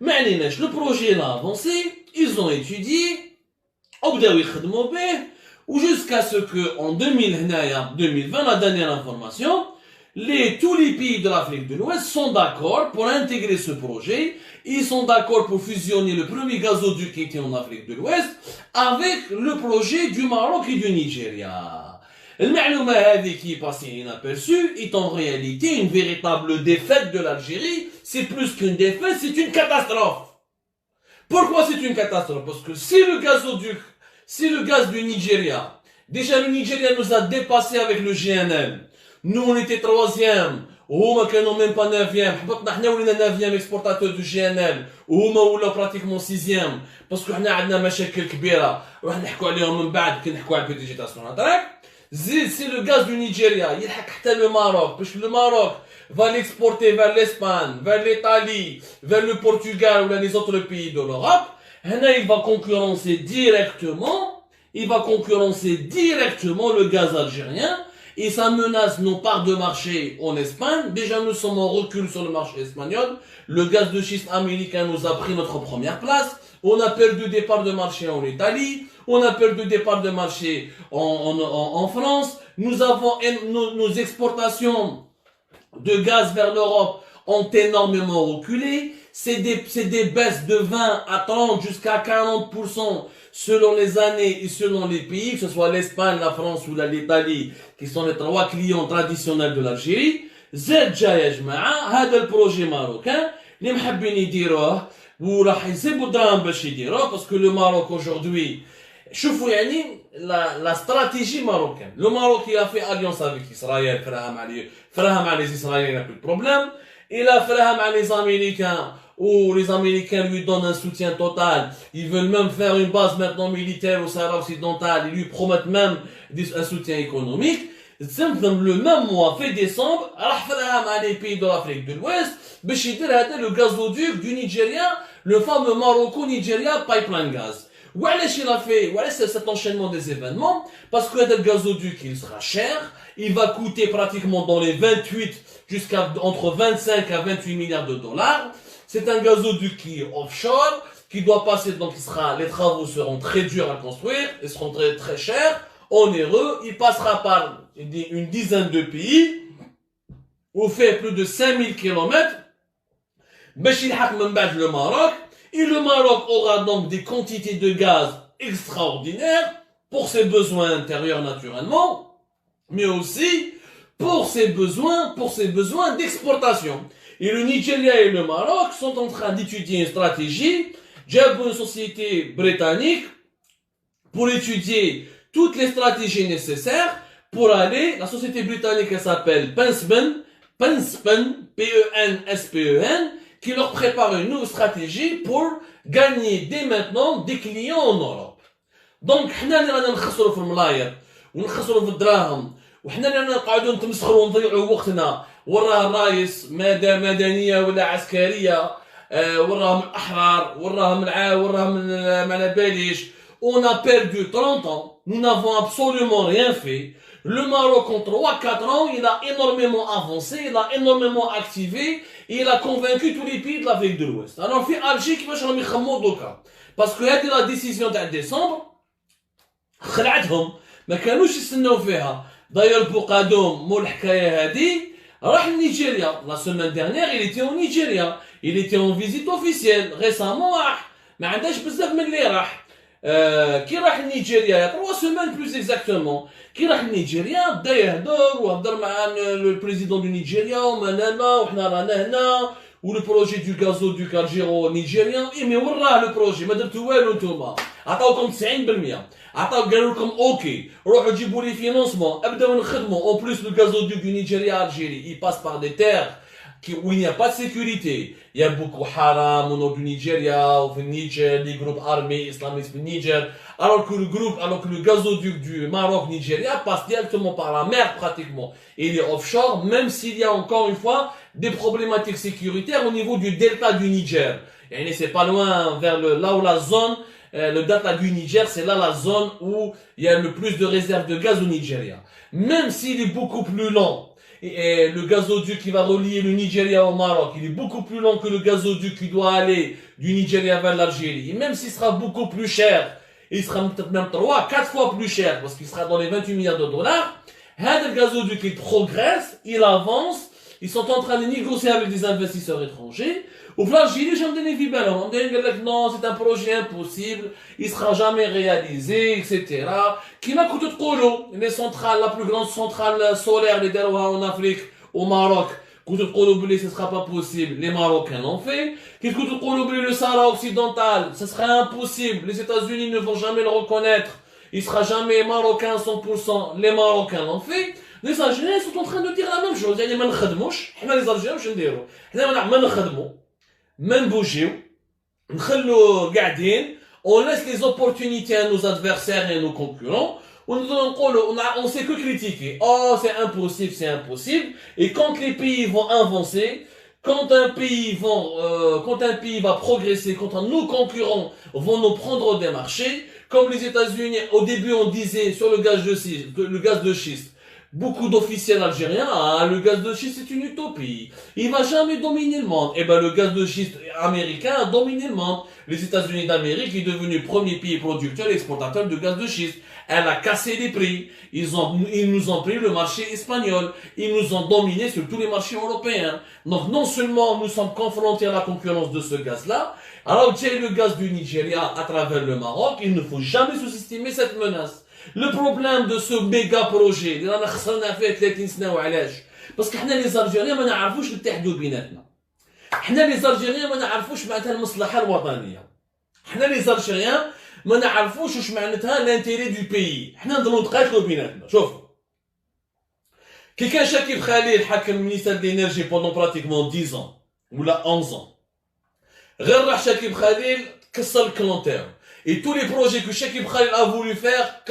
Mais le projet a avancé, ils ont étudié, ou jusqu'à ce que en 2020, la dernière information, tous les pays de l'Afrique de l'Ouest sont d'accord pour intégrer ce projet. Ils sont d'accord pour fusionner le premier gazoduc qui était en Afrique de l'Ouest avec le projet du Maroc et du Nigeria. Le qui est passé inaperçu est en réalité une véritable défaite de l'Algérie. C'est plus qu'une défaite, c'est une catastrophe. Pourquoi c'est une catastrophe? Parce que si le gazoduc, si le gaz du Nigeria, déjà le Nigeria nous a dépassé avec le GNL. Nous on était troisième, وهما كانوا même pas neuvième, حبطنا حنا ولينا neuvième exportateur du GNL, وهما ولاو pratiquement sixième, parce que حنا عندنا مشاكل كبيرة, راح نحكوا عليهم من بعد كي نحكوا على البي دي جي تاع سوناتراك. زيد سي لو غاز دو نيجيريا يلحق حتى لو ماروك, باش le Maroc va l'exporter vers l'Espagne, vers l'Italie, vers le Portugal ou les autres pays de l'Europe. هنا il va concurrencer directement le gaz algérien. Et ça menace nos parts de marché en Espagne. Déjà, nous sommes en recul sur le marché espagnol. Le gaz de schiste américain nous a pris notre première place. On a perdu des parts de marché en Italie. On a perdu des parts de marché en France. Nous avons nos exportations de gaz vers l'Europe ont énormément reculé. C'est des baisses de 20 à 30 jusqu'à 40% selon les années et selon les pays, que ce soit l'Espagne, la France ou l'Italie, qui sont les trois clients traditionnels de l'Algérie. زاد جا يا جماعة هذا البروجي ماروكان اللي محبين يديروه وراح يسيبوا دراهم باش يديروه parce que le Maroc aujourd'hui شوفوا يعني la stratégie marocaine. Le Maroc il a fait alliance avec Israël, فراها مع les Israéliens, il n'a plus de problème. Il a فراها مع les Américains, où les Américains lui donnent un soutien total. Ils veulent même faire une base maintenant militaire au Sahara occidental. Ils lui promettent même un soutien économique. Le même mois, fait décembre, راح فراها مع les pays de l'Afrique de l'Ouest باش يدير هذا le gazoduc du Nigeria, le fameux Morocco-Nigeria pipeline gaz. وعلاش il a fait, voilà cet enchaînement des événements, parce que le gazoduc il sera cher, il va coûter pratiquement dans les 28 jusqu'à entre 25 à 28 milliards de dollars. C'est un gazoduc qui est offshore, qui doit passer, donc les travaux seront très durs à construire, ils seront très très chers, onéreux, il passera par une dizaine de pays, ou fait plus de 5000 km, باش يلحق من بعد le Maroc, et le Maroc aura donc des quantités de gaz extraordinaires pour ses besoins intérieurs naturellement, mais aussi pour ses besoins d'exportation. Et le Nigeria et le Maroc sont en train d'étudier une stratégie. J'ai une société britannique pour étudier toutes les stratégies nécessaires pour aller. La société britannique elle s'appelle Penspen, P-E-N-S-P-E-N, qui leur prépare une nouvelle stratégie pour gagner dès maintenant des clients en Europe. Donc, حنا اللي رانا نخسروا في الملاير ونخسروا في الدراهم وحنا اللي رانا نقعدوا نتمسخروا ونضيعوا وقتنا وراه الرايس مدنيه ولا عسكريه وراهم الاحرار وراهم ما على باليش. On a perdu 30 ans, nous n'avons absolument rien fait. Le Maroc en 3-4 ans, il a énormément avancé, il a énormément activé et il a convaincu tous les pays de l'Afrique de l'Ouest. Alors في Alger كيفاش راهم يخمموا دوكا باسكو هذه لا ديسيزيون تاع ديسمبر خلعتهم ما كانوش يستناو فيها. داير بوقادوم مول الحكايه هذه راح لنيجيريا. La semaine dernière il était au Nigeria, il était en visite officielle récemment راح ما عندهاش بزاف من اللي راح كي راح لنيجيريا 3 semaines plus exactement. كي راح لنيجيريا بدا يهضر وهضر مع البريزيدون دو نيجيريا ومانا وحنا رانا هنا ولو بروجي دو غازودوك الجيرو نيجيريان. اي مي وراه لو بروجي ما درتو والو نتوما عطاوكم 90%. عطاو قالوا لكم اوكي روحوا جيبوا لي فينونسمون ابداو نخدموا. اون بليس لو غازودوك دو نيجيريا الجيري il passe par des terres où il n'y a pas de sécurité. Il y a beaucoup de haram au nord du Nigeria, au Niger, les groupes armés islamistes du Niger, alors que le gazoduc du Maroc-Nigeria passe directement par la mer pratiquement. Et il est offshore, même s'il y a encore une fois des problématiques sécuritaires au niveau du delta du Niger. Et c'est pas loin vers là où la zone, le delta du Niger, c'est là la zone où il y a le plus de réserves de gaz au Nigeria. Même s'il est beaucoup plus lent, et le gazoduc qui va relier le Nigeria au Maroc, il est beaucoup plus long que le gazoduc qui doit aller du Nigeria vers l'Algérie. Et même s'il sera beaucoup plus cher, il sera peut-être même 3, 4 fois plus cher, parce qu'il sera dans les 28 milliards de dollars, le gazoduc, il progresse, il avance, ils sont en train de négocier avec des investisseurs étrangers. Au l'Algérie, j'aime donner vie belle. On dit que non, c'est un projet impossible, il sera jamais réalisé, etc. Qui m'a coûté de colo. Les centrales, la plus grande centrale solaire, les Derouha en Afrique, au Maroc, coûte de colo, ce sera pas possible. Les Marocains l'ont fait. Qui coûte de colo, le Sahara occidental, ce sera impossible. Les États-Unis ne vont jamais le reconnaître. Il sera jamais marocain 100%. Les Marocains l'ont fait. Les Algériens sont en train de dire la même chose. Il y a ما نخدموش. حنا les Algériens واش نديرو؟ حنا ما نخدمو. ما نبوجيو. نخلو قاعدين. On laisse les opportunités à nos adversaires et à nos concurrents. On sait que critiquer. Oh, c'est impossible, c'est impossible. Et quand les pays vont avancer, quand un pays va progresser, quand nos concurrents vont nous prendre des marchés, comme les États-Unis, au début on disait sur le gaz de schiste, beaucoup d'officiels algériens, le gaz de schiste c'est une utopie. Il va jamais dominer le monde. Et ben le gaz de schiste américain a dominé le monde. Les États-Unis d'Amérique est devenu premier pays producteur et exportateur de gaz de schiste. Elle a cassé les prix. Ils nous ont pris le marché espagnol. Ils nous ont dominé sur tous les marchés européens. Donc non seulement nous sommes confrontés à la concurrence de ce gaz-là, alors j'ai le gaz du Nigeria à travers le Maroc, il ne faut jamais sous-estimer cette menace. Le problème de ce méga projet, parce que les Algériens ما نعرفوش نتحدوا بيناتنا. حنا les Algériens ما نعرفوش معناتها المصلحة الوطنية. حنا les Algériens ما نعرفوش واش معناتها l'intérêt du pays. حنا نضلوا نتقاتلوا بيناتنا. شوف. كي كان شكيب خليل حكم ministère de l'énergie pendant pratiquement 10 ans ou là 11 ans. غير راح شكيب خليل كسر الكلونتير. Et tous les projets que Shakib Khalil a voulu faire,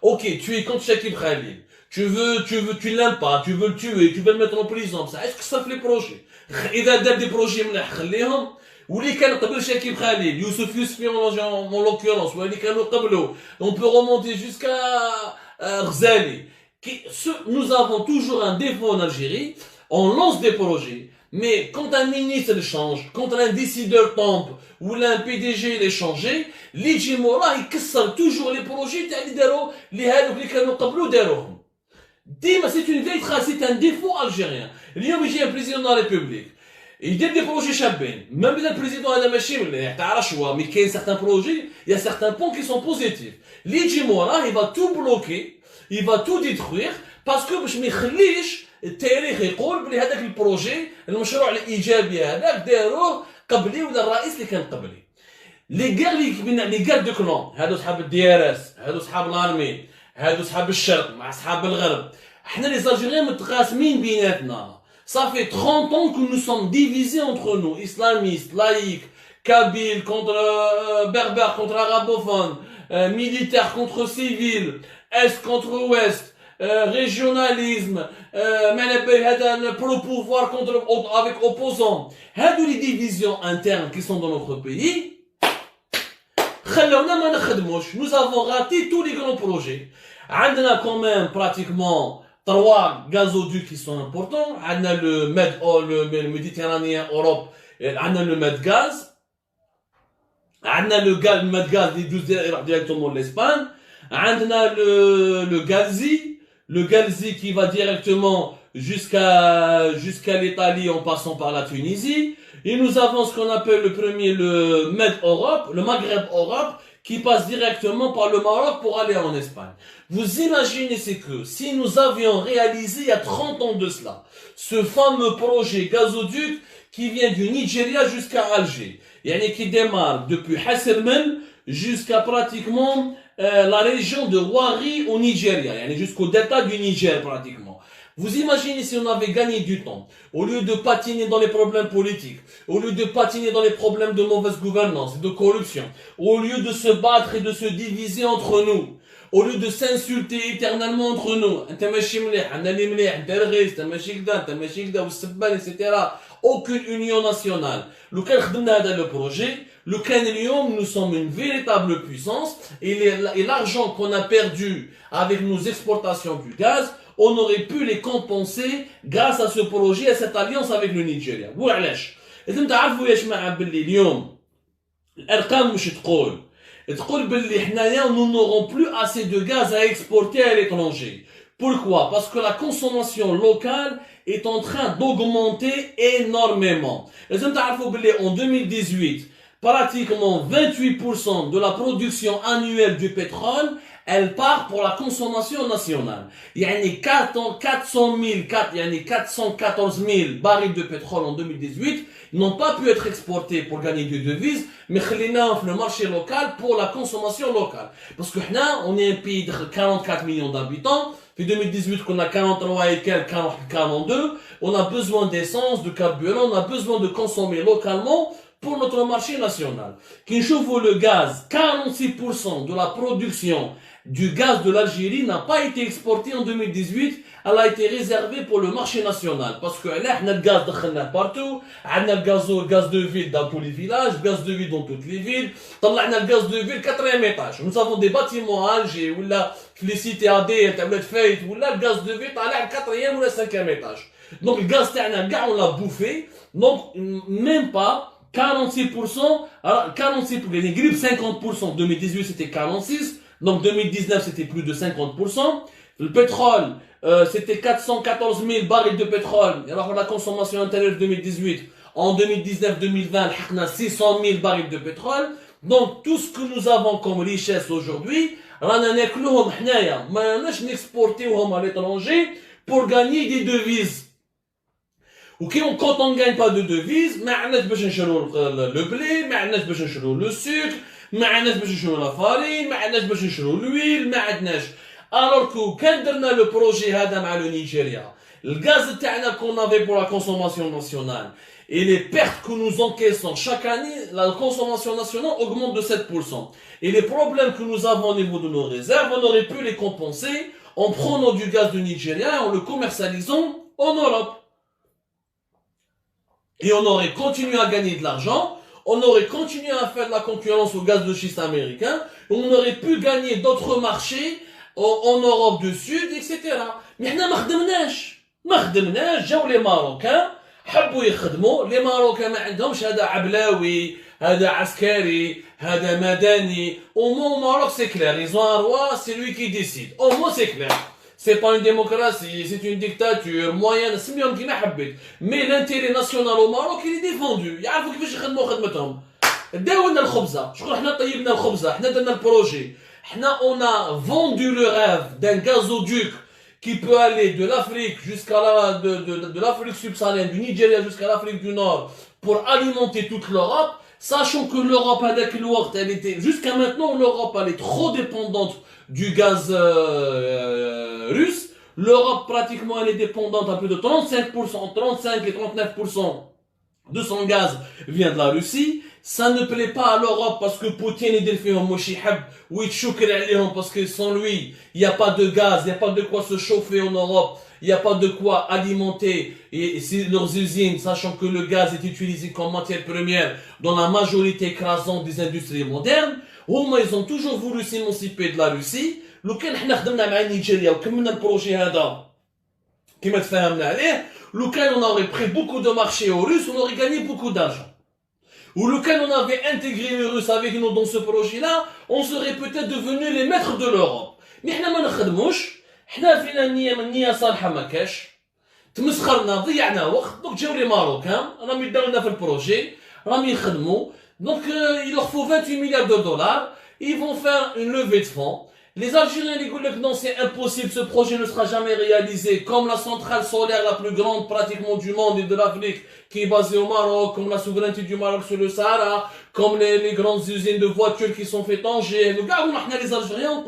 ok, tu es contre Shakib Khalil. Tu l'aimes pas, tu veux le tuer, tu veux le mettre en prison. Ça, est-ce que ça fait les projets? Il a des projets, ou les canaux قبل Shakib Khalil, Youssouf Yousfi en l'occurrence, ou les canaux قبله. On peut remonter jusqu'à Ghzali. Nous avons toujours un défaut en Algérie. On lance des projets. Mais quand un ministre change, quand un décideur tombe, ou un PDG est changé, les Jimora, ils cassent toujours les projets, c'est une vieille trace, c'est un défaut algérien. Il y a un président de la République. Il y a des projets chabins. Même le président de la machine, mais il y a certains projets, il y a certains points qui sont positifs. Les Jimora, il va tout bloquer, il va tout détruire, parce que je me التاريخ يقول بلي هذاك البروجي المشروع الايجابي هذاك داروه قبلي ولا الرئيس اللي كان قبلي لي غار دو كلون هادو صحاب الدي ار اس هادو صحاب الارمي هادو صحاب الشرق مع صحاب الغرب احنا لي زالجيريان متقاسمين بيناتنا صافي 30 ans que nous sommes divisés entre nous islamistes laïcs kabyles contre berbères contre arabophones militaires contre civils est contre ouest régionalisme, pro-pouvoir avec opposants. Les divisions internes qui sont dans notre pays, nous avons raté tous les grands projets. On a quand même pratiquement 3 gazoducs qui sont importants. On a le Méditerranéen Europe, on a le Medgaz. On a le Medgaz directement de l'Espagne. On a le Gazi. Le Galzi qui va directement jusqu'à l'Italie en passant par la Tunisie. Et nous avons ce qu'on appelle le premier, le Maghreb Europe, qui passe directement par le Maroc pour aller en Espagne. Vous imaginez c'est que si nous avions réalisé il y a 30 ans de cela, ce fameux projet gazoduc qui vient du Nigeria jusqu'à Alger, et qui démarre depuis Hasselmen jusqu'à pratiquement la région de Wari au Nigeria, jusqu'au delta du Niger pratiquement. Vous imaginez si on avait gagné du temps, au lieu de patiner dans les problèmes politiques, au lieu de patiner dans les problèmes de mauvaise gouvernance, de corruption, au lieu de se battre et de se diviser entre nous, au lieu de s'insulter éternellement entre nous, etc. Aucune union nationale. Le projet, nous sommes une véritable puissance et l'argent qu'on a perdu avec nos exportations du gaz, on aurait pu les compenser grâce à ce projet, à cette alliance avec le Nigeria. وعلاش؟ لازم تعرفوا يا جماعة باللي اليوم الأرقام مش تقول باللي حنايا nous n'aurons plus assez de gaz à exporter à l'étranger. Pourquoi? Parce que la consommation locale est en train d'augmenter énormément. لازم تعرفوا باللي en 2018 pratiquement 28% de la production annuelle du pétrole, elle part pour la consommation nationale. Il y a 414 000 barils de pétrole en 2018 n'ont pas pu être exportés pour gagner des devises, mais le marché local pour la consommation locale. Parce que là, on est un pays de 44 millions d'habitants. Puis 2018, qu'on a 43 et quelques, 42, on a besoin d'essence, de carburant, on a besoin de consommer localement pour notre marché national. Qui chauffe le gaz, 46% de la production du gaz de l'Algérie n'a pas été exporté en 2018, elle a été réservée pour le marché national. Parce que là, on a le gaz partout, on a le gaz de ville dans tous les villages, gaz de ville dans toutes les villes, on a le gaz de ville 4e étage. Nous avons des bâtiments à Alger, ou là, les cités AD, le gaz de ville, on a le 4e ou le 5e étage. Donc le gaz, on l'a bouffé, donc même pas 46%, alors 46%, les grippes 50%, 2018 c'était 46%, donc 2019 c'était plus de 50%, le pétrole c'était 414 000 barils de pétrole, alors la consommation intérieure 2018, en 2019-2020 on a 600 000 barils de pétrole, donc tout ce que nous avons comme richesse aujourd'hui, on a exporté à l'étranger pour gagner des devises. Quand on ne gagne pas de devises, ما عندناش باش نشرو le blé, ما عندناش باش نشرو le sucre, ما عندناش باش نشرو la farine, ما عندناش باش نشرو l'huile, ما عندناش. Alors que quand درنا le projet هذا مع le Nigeria, le gaz تاعنا qu'on avait pour la consommation nationale et les pertes que nous encaissons chaque année, la consommation nationale augmente de 7%. Et les problèmes que nous avons au niveau de nos réserves, on aurait pu les compenser en prenant du gaz du Nigeria et en le commercialisant en Europe. Et on aurait continué à gagner de l'argent, on aurait continué à faire de la concurrence au gaz de schiste américain, on aurait pu gagner d'autres marchés en Europe du Sud, etc. Mais حنا ما خدمناش, جاو les Marocains, حبوا يخدموا, les Marocains ما عندهمش هذا عبلاوي, هذا عسكري, هذا مدني. Au moins au Maroc c'est clair, ils ont un roi, c'est lui qui décide. Au moins c'est clair. C'est pas une démocratie, c'est une dictature moyenne, c'est mieux qu'il n'a pas. Mais l'intérêt national au Maroc, il est défendu. يعرفوا كيفاش يخدموا خدمتهم. داو لنا الخبزة، شكون حنا طيبنا الخبزة، حنا درنا البروجي. حنا on a vendu le rêve d'un gazoduc qui peut aller de l'Afrique jusqu'à de l'Afrique subsaharienne, du Nigeria jusqu'à l'Afrique du Nord, pour alimenter toute l'Europe, sachant que l'Europe avec le temps, elle était jusqu'à maintenant l'Europe elle est trop dépendante du gaz russe. L'Europe pratiquement elle est dépendante à plus de 35%, 35 et 39% de son gaz vient de la Russie. Ça ne plaît pas à l'Europe parce que Poutine est défait en mochihab ou il choquerait à parce que sans lui, il n'y a pas de gaz, il n'y a pas de quoi se chauffer en Europe, il n'y a pas de quoi alimenter et leurs usines, sachant que le gaz est utilisé comme matière première dans la majorité écrasante des industries modernes. Ils ont toujours voulu s'émanciper de la Russie. لو كان حنا خدمنا مع نيجيريا وكملنا البروجي هذا كما تفاهمنا عليه, لو كان on aurait pris beaucoup de marchés aux Russes, on aurait gagné beaucoup d'argent. Ou le cas on avait intégré les Russes avec nous dans ce projet-là, on serait peut-être devenus les maîtres de l'Europe. Mais حنا ما نخدموش, حنا فينا النية صالحة ما كاش, تمسخرنا ضيعنا وقت, donc جاو لي ماروكان راهم يداو لنا في البروجي, راهم يخدموا, donc il leur faut 28 milliards de dollars, ils vont faire une levée de fonds. Les Algériens disent que non, c'est impossible, ce projet ne sera jamais réalisé, comme la centrale solaire la plus grande pratiquement du monde et de l'Afrique, qui est basée au Maroc, comme la souveraineté du Maroc sur le Sahara, comme les grandes usines de voitures qui sont faites en Tanger. Le gars, les Algériens,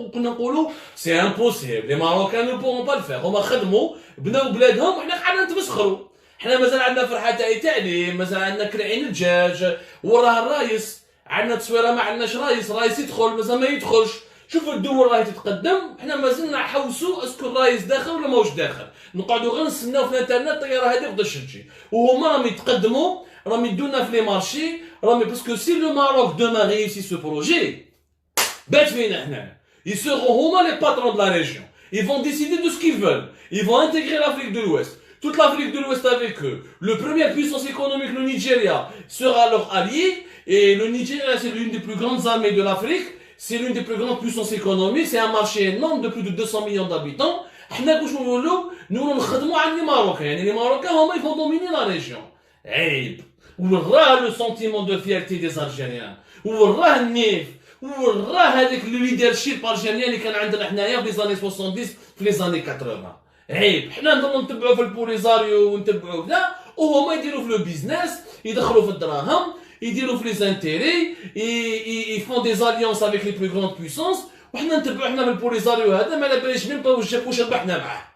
c'est impossible, les Marocains ne pourront pas le faire. هم خدموا بناو بلادهم وحنا قاعدين نتمسخروا. حنا مازال عندنا فرحة تاع تعليم, مازال عندنا كرعين الدجاج, وراه الرايس, عندنا تصويرة ما عندناش رايس يدخل, مازال ما يدخلش. شوفوا الدول راهي تتقدم, حنا مازلنا نحوسوا اسكو الرايس داخل ولا ماهوش داخل, نقعدوا غير نستناو في الانترنت الطياره هذه غدا تجي, وهما راهم يتقدموا, راهم يدونا في لي مارشي, راهم باسكو سي لو ماروك demain réussit ce projet, بات فينا حنا, ils seront هما les patrons de la région. Ils vont décider de ce qu'ils veulent. Ils vont intégrer l'Afrique de l'Ouest. Toute l'Afrique de l'Ouest avec eux. Le première puissance économique, le Nigeria, sera leur allié. Et le Nigeria, c'est l'une des plus grandes armées de l'Afrique. C'est l'une des plus grandes puissances économiques. C'est un marché énorme de plus de 200 millions d'habitants. Nous نخدموا على les Marocains. Les Marocains, ils vont dominer la région. عيب. وراه le sentiment de fierté des Algériens. وراه النيف. وراه هذاك le leadership algérien اللي كان عندنا حنايا في les années 70 في les années 80. عيب. حنا نضلوا نتبعوا في البوليزاريو ونتبعوا كذا وهما يديروا في لو بيزنس يدخلوا في الدراهم يديروا في les intérêts ils font des alliances avec les plus grandes puissances وحنا نتبعوا حنا في البوليزاريو هذا ما على باليش ميم با واش ربحنا معاه.